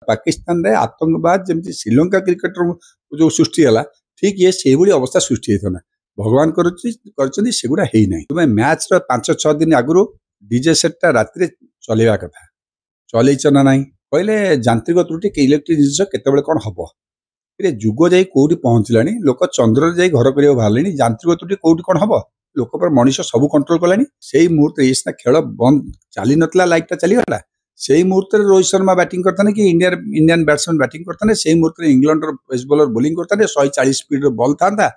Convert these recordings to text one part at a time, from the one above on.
पाकिस्तान रे आतंकवाद जमी श्रीलंका क्रिकेटर जो सृष्टि है ठीक ये से अवस्था सृष्टि होता भगवान करुड़ा है ना तुम मैच रो 5-6 दिन आगु डीजे सेटा राति चलवा कथा चलैच ना ना कहले यांत्रिक त्रुटि इलेक्ट्रिक जिन केत कौन हम जुग जा कौटी पहुँचला लोक चंद्र जा घर कर बाहर यांत्रिक त्रुटि कौटी कौन हम लोक पर मनीष सब कंट्रोल कलानी से मुहूर्त ये सीना खेल बंद चली नाला लाइटा चलीगला से मुहूर्त रोहित शर्मा बैटिंग करते कि इंडियन बैट्समैन बैटिंग करते से मुहूर्त इंग्लैंड पेस बॉलर बोलिंग करते 140 स्पीड बॉल था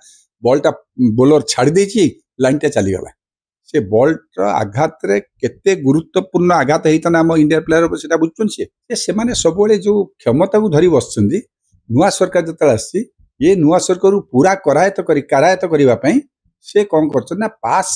बॉलटा बोलर छाड़ी लाइन टा चलीगला से बॉल आघात केते गुरुत्वपूर्ण आघात होता आम इंडिया प्लेयर से बुझुन से सब जो क्षमता को धरी बस नुआ सरकार जो आसी ये नुआ सरकार पूरा करायत करने से कौन कर पास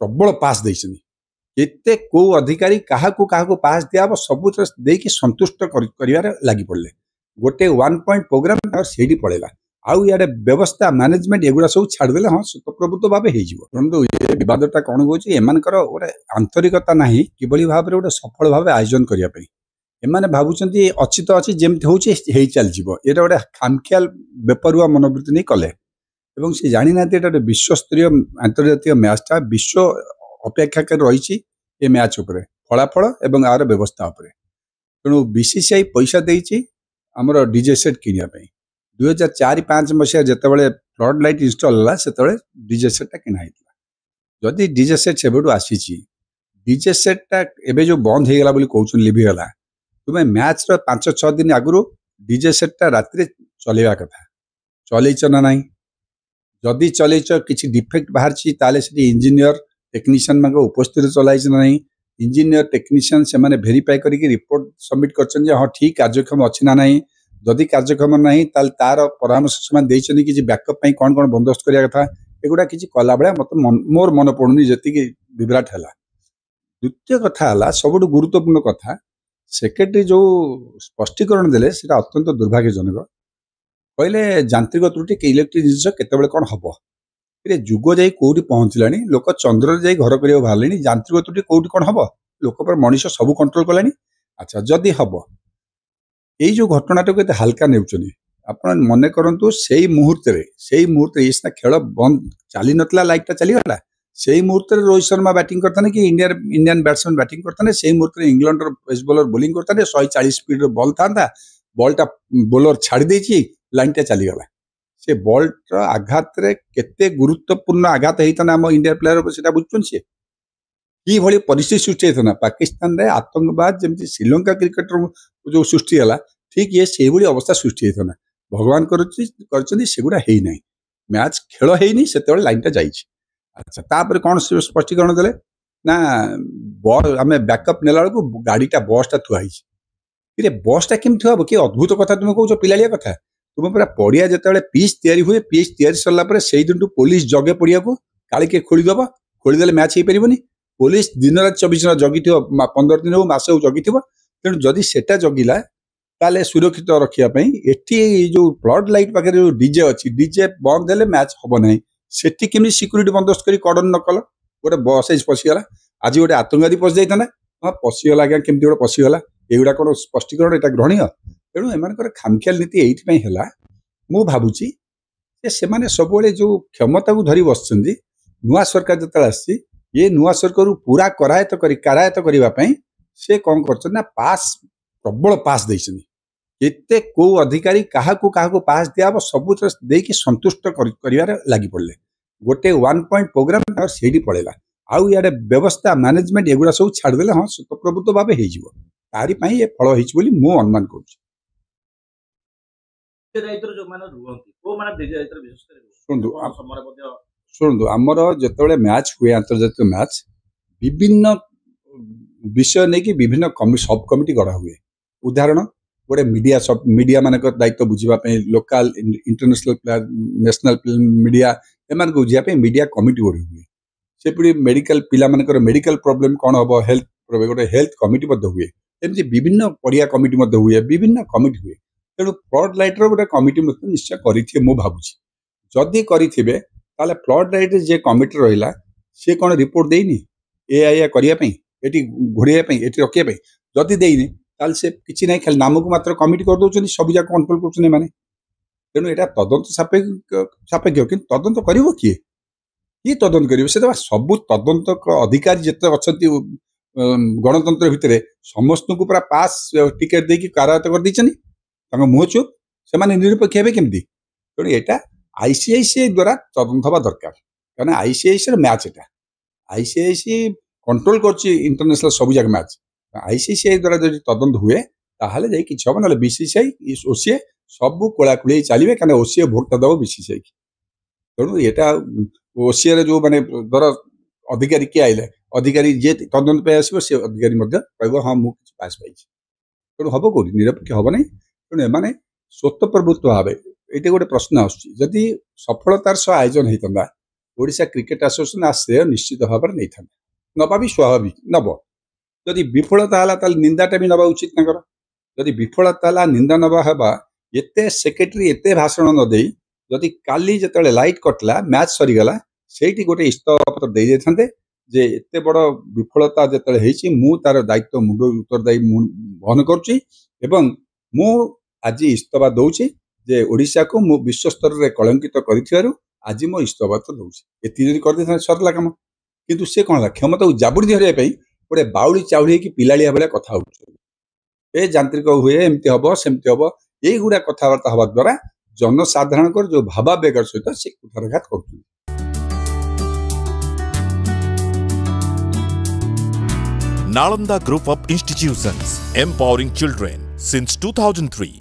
प्रबल पास देते कौ अधिकारी क्या पास दिया सब देखिए संतुष्ट कर लगी पड़े गोटे 1 पॉइंट प्रोग्राम से पड़ेगा आउ इे व्यवस्था मैनेजमेंट एगुड़ा सब छाड़दे हाँ स्वतःप्रभुत्व भाव हो विवादटा कौन कौन एमकर गोटे आंतरिकता ना कि भाव में गोटे सफल भाव आयोजन करने एमाने भावुं अच्छी तो अच्छी जमी हो चलती ये गोटे खामखियाल बेपरुआ मनोवृत्ति नहीं कले এবং সে জানি না এটা একটা বিশ্বস্তরীয় আন্তর্জাতিক ম্যাচটা বিশ্ব অপেক্ষা করে রয়েছে এই ম্যাচ উপরে ফলাফল এবং আর ব্যবস্থা উপরে তেণু বিসিসিআই পয়সা দেইছি আমার ডিজে সেট কিনিয়া পাই 2004-5 মସିହା যেতବେଳେ ফ্লড লাইট ইনস্টল ହେଲା ସେତେବେଳେ ডিজে সেটটা কিনা ହେଇଥିଲା ଯଦି ডিজେ সেট ସେବେଠୁ ଆସିଛି ডিজେ সেটଟା ଏବେ ଯୋଉ ବନ୍ଦ ହେଇଗଲା ବୋଲି କହୁଛନ୍ତି ଲିଭିଗଲା ତୁମେ ମ୍ୟାଚର 5-6 ଦିନ ଆଗରୁ ডিଜେ ସେଟଟା ରାତିରେ ଚଲେଇବା କଥା ଚଲେଇଛ ନା ନାହିଁ जदि चलैच किसी डिफेक्ट बाहर से इंजीनियर टेक्नीशियन मान उपस्थित चलाई ना इंजीनियर टेक्नीशियन से माने वेरीफाई करके रिपोर्ट सबमिट कर हाँ ठीक कार्यक्षम अच्छी ना नहीं जदि कार्यक्षम ना तार परामर्श से कि बैकअप कौन कौन बंदोबस्त करने कथा एगुड़ा किसी कला भाया मत मोर मन पड़ुनी जी विभ्राट है द्वितीय कथा है सब गुरुत्वपूर्ण कथा सेक्रेटरी जो स्पष्टीकरण देले अत्यंत दुर्भाग्यजनक कहले यांत्रिक त्रुटि इलेक्ट्रिक जिन केत कौन हम जुग जा कौटी पहुँचला लोक चंद्र जा घर कर बाहर यांत्रिक त्रुटि कौटी कौन हम लोक पर मनीष सब कंट्रोल कलानी अच्छा जदि हम यही जो घटनाटा को हाल्का ने आप मन करूँ से मुहूर्त ये सीना खेल बंद चली नाला लाइटा चलीगला से मुहूर्त रोहित शर्मा बैटिंग करते कि इंडियन बैट्समैन बैटिंग करते से मुहूर्त इंग्लैंड पेस बॉलर बोलिंग करते 140 स्पीड बॉल था बॉलटा बोलर छाड़ी लाइन टा चलीगला से बॉल आघात केते गुरुत्वपूर्ण आघात होता आम इंडिया प्लेयर से बुझुन कि परिस्थिति सृष्टि होता पाकिस्तान रे आतंकवाद जमी श्रीलंका क्रिकेटर जो सृष्टि है ठीक ये से अवस्था सृष्टि होता भगवान करुड़ा है ना मैच खेल है से लाइन टा जाइए अच्छा तापर कौन स्पष्टीकरण देले ना आम बैकअप नेला बेलू गाड़ीटा बसटा थुआई बसटा केम थुआ कि अद्भुत कथा तुम कौच पिलालिया कथा तुम पूरा पड़िया जिते पिच तैयारी हुए पिच तैयारी सरला से दिन पुलिस जगे पड़िया को काले किए खोलीदेव खोलीदे मैच हो पारनि पुलिस दिन रात 24 घंटा जगी 15 दिन हो मस हो जगी तेणु जदि सेटा जगिला ताले सुरक्षित रखापी एटी जो फ्लड लाइट पाखे जो डीजे अच्छी डीजे बंद हेले मैच हम ना सेठी केमी सिक्यूरीटी बंदोबस्त कर कड़न न कल गोटे बस पशिगला आज गोटे आतंकवादी पशि जाता हाँ पशिगला आज्ञा केमती गोटे पशिगला एगुड़ा कौन स्पष्टीकरण यहाँ ग्रहणीय तेणु एम खामखियाल नीति ये मु भावुची से सब जो क्षमता को धरी बस नुआ सरकार जो आसी ये नुआ सरकार पूरा करायत करने से कौन कर पास प्रबल पास देते कौ अधिकारी क्या पास दिया सब देखिए संतुष्ट कर लगी पड़े गोटे 1 पॉइंट प्रोग्राम से पड़ेगा आउ इे व्यवस्था मैनेजमेंट एगुड़ा सब छाड़दे हाँ स्वतःप्रभुत्व भाव हो ये फल हो मु अनुमान करुँ शुणु आमर जो मैच हुए आंतर्जातिक मैच विभिन्न विषय नहीं कि विभिन्न सब कमिटी गढ़ा हुए उदाहरण गोटे मीडिया मान दायित्व बुझापी local international player national media एम बुझापी मीडिया कमिटी गढ़ी हुए से पुणी मेडिकल पिला मेडिकल प्रॉब्लम कौन हम हेल्थ गोटे हेल्थ कमिटी हुए एमती विभिन्न पड़िया कमिटी हुए विभिन्न कमिटी हुए तेणु फ्लड लाइटर गोटे कमिटी निश्चय करेंगे मु भावुँ जदि करेंगे फ्लड लाइट जे कमिटी रहा सी कौन रिपोर्ट देनी ए करने ये घोड़ाई ये रखापी जदि देनी ताल से किसी ना खाली नाम को मात्र कमिटी कर दौरान सब जाक कंट्रोल कर तेणु यहाँ तदंत सापेक्ष कि तदंत कर किए किए तदंत कर सब तदंत अधिकारी जिते अच्छा गणतंत्र भितर समस्त को पूरा पास टिकेट देकी कारायत कर देते मुह चुप से निरपेक्ष हे केमती तेणु यहाँ आईसीआईसीआई द्वारा तदंत हवा दरकार क्या आईसीआईसीआई मैच एटा आईसीआईसीआई कंट्रोल कर इंटरनेशनल सब जाक मैच आईसीसीआई द्वारा जब तदंत हुए ताहले जाई कि हम ना बीसीसीआई ओसीए सब कोलाकुली चलिए क्या ओसीए भोट दब बीसीसीआई तेणु यहाँ ओसीए जो माने धर अधिकारी किए आइले अधिकारी जी तदंत पे आसो सी अधिकारी कह हाँ मुझे पास पाई तेणु हम कौन निरपेक्ष हम ना तेणु एम स्वतःप्रवृत्त भाव ये गोटे प्रश्न आदि सफलतार सह आयोजन होता ओडिशा क्रिकेट एसोसिएशन आ श्रेय निश्चित भाव में नहीं था नवा भी स्वाभाविक नब जदि विफलता है निंदाटा भी नवा उचित जदि विफलता निंदा नवा हवा एते सेक्रेटरी एते भाषण न दे जदि काली जिते लाइट कटला मैच सरीगला से गोटे इस्तफा पत्र दे जाते जे एते बड़ विफलता जिते मु तार दायित्व मुंड उत्तरदायी वहन करुँच मु आज इस्तफा दौची जे ओडिशा को मु विश्व स्तर में कलंकित कर आज मो इस्तफा पत्र दौची ये कर सरला कम किंतु से कौन क्षमता को जाबुड़ी धरिया गोटे बाउली चाउली कि पिलाड़िया भाया कथा हो यांत्रिक हुए एमती हम सेमती हम युवा कथबार्ता हवा द्वारा जनसाधारण जो भावावेगर सहित से कुठारघात कर Nalanda Group of Institutions, empowering children since 2003.